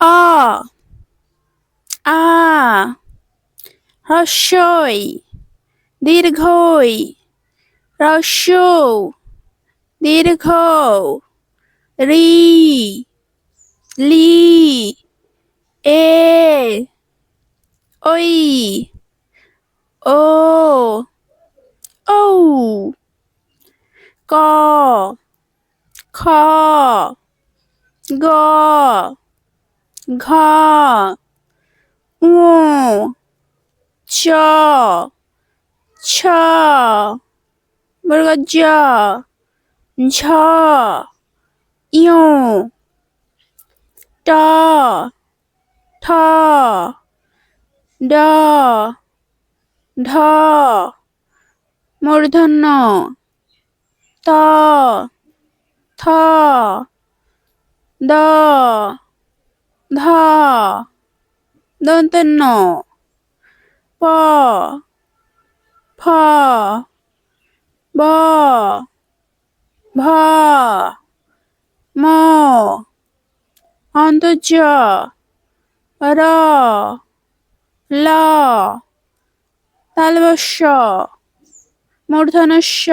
অ আ হ্রস্বই দীর্ঘই হ্রস্ব দীর্ঘ রি লি এ ওই ও ঔ ক খ গ ঘ ঙ চ ছ বর্গ জ ঝ ইয় ট ঠ ড ঢ মূর্ধন্য ত থ দ ধ দন্তন্য প ফ ব ভ ম অন্তর্য র ল তালবস্য মূর্ধনস্য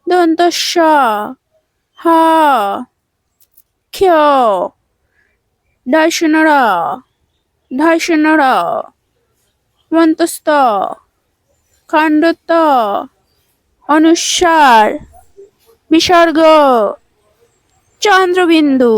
দন্তস্য হ ক্ষ ঢ ঢ মন্তস্থ খণ্ডত্ব অনুস্বার বিসর্গ চন্দ্রবিন্দু।